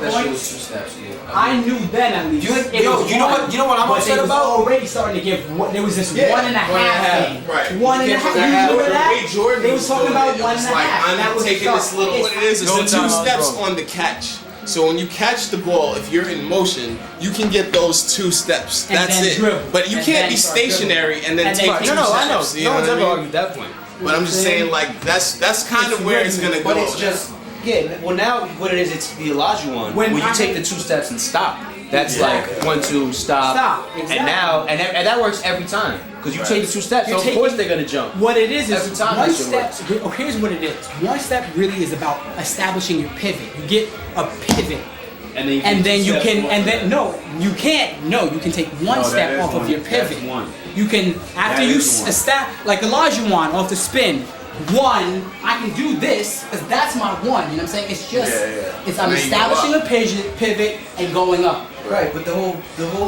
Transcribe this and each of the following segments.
that shit was 2 steps. Yeah. I knew then at least. You know what I'm upset about? Already starting to give. There was this 1.5 thing. Right. 1.5. You remember that? They was talking about 1.5. I'm taking this little. What it is the 2 steps on the catch. So when you catch the ball, if you're in motion, you can get those 2 steps. That's it. But you can't be stationary and then take 2 steps. I know. No one's ever argued that point. But I'm just saying, like, that's kind of where it's gonna go. But it's just, well, now what it is, it's the Elijah one, where you take the 2 steps and stop. That's like 1, 2, stop. Exactly. And now, and that works every time. Because you take the 2 steps, so of course they're gonna jump. What it is every time 1 step. Here's what it is. 1 step really is about establishing your pivot. You get a pivot. And then you can, you can take 1 step off of your pivot. You can, after you establish, like Elijah one off the spin, 1, I can do this, because that's my 1, you know what I'm saying? It's just, it's I'm establishing a pivot and going up. Right, but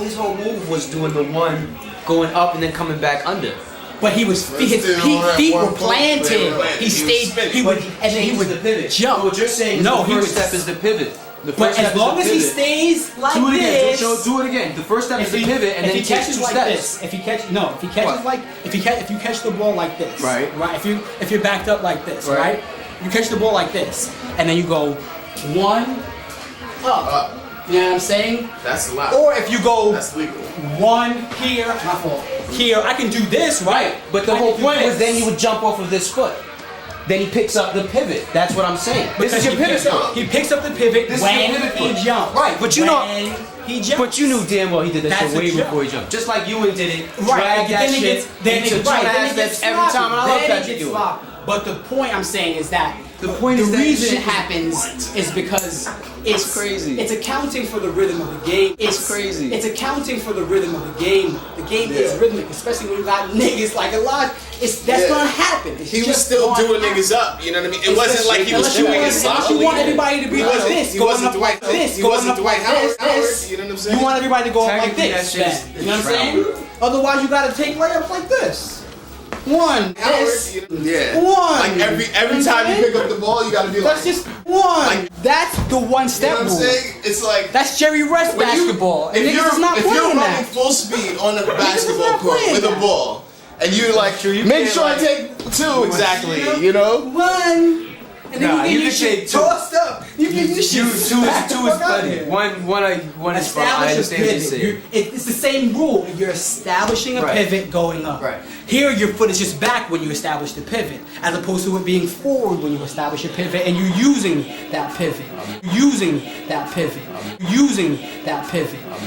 his whole move was doing the 1, going up and then coming back under. But he was, his feet were planted. He stayed, and then he would pivot. Jump. So what you're saying is the first step is the pivot. But as long as he stays like this, do it again. The first step is the pivot, and then he catches like this. If you catch the ball like this, right? If you're backed up like this, right? You catch the ball like this, and then you go 1 up. You know what I'm saying? That's a lot. Or if you go that's legal. 1 here, my fault. Here, I can do this, right? But the whole point was then he would jump off of this foot. Then he picks up the pivot. That's what I'm saying. This is your pivot. He picks up the pivot when he jumps. Right, but you know he jumps. But you knew damn well he did that shit way before he jumped. Just like Ewan did it. Right. Drag that shit. Then he took 2.5 steps every time, and I love Patrick Ewing. But the point I'm saying is that the reason it happens is because it's crazy. It's accounting for the rhythm of the game. It's crazy. It's accounting for the rhythm of the game. The game is rhythmic, especially when you got niggas like Elijah. That's gonna happen. He was still doing niggas up. You know what I mean? It wasn't like he was doing it slowly. You want everybody to be like this. He wasn't Dwight Howard. You know what I'm saying? You want everybody to go up like this. You know what I'm saying? Otherwise, you gotta take layups like this. 1, this, 1. Like every time you pick up the ball, you gotta be like. That's just 1. Like, that's the 1 step rule. You know what I'm saying? It's like that's Jerry West basketball. If you're running full speed on a basketball court with a ball, and you're like, make sure I take 2 exactly. You know, 1. And then you can take 2. Tossed up. You can use 2 is funny. One is fun. I understand what you're saying. It's the same rule. You're establishing a pivot going up. Right. Here, your foot is just back when you establish the pivot, as opposed to it being forward when you establish a pivot, and you're using that pivot.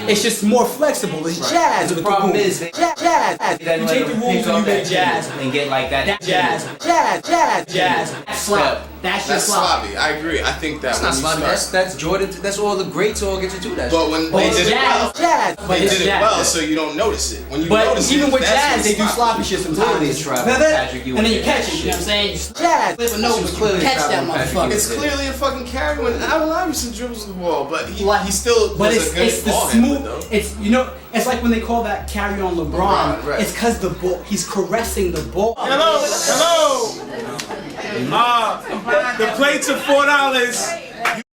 It's just more flexible. It's jazz. The problem is jazz. You take the rules and you make jazz and get like that. Jazz. Slap. That's sloppy. I agree. I think that's not sloppy. That's Jordan. That's all the greats all get to do that. But when they did it well, they did it well, so you don't notice it. When you notice it, even with jazz, they do sloppy shit sometimes. And then you catch it. You know what I'm saying? Jazz. You catch that motherfucker. It's clearly a fucking carry when Allen Iverson dribbles the ball, but he still was a good ball handler though. It's like when they call that carry on LeBron. It's because the ball. He's caressing the ball. Hello. The plates are $4.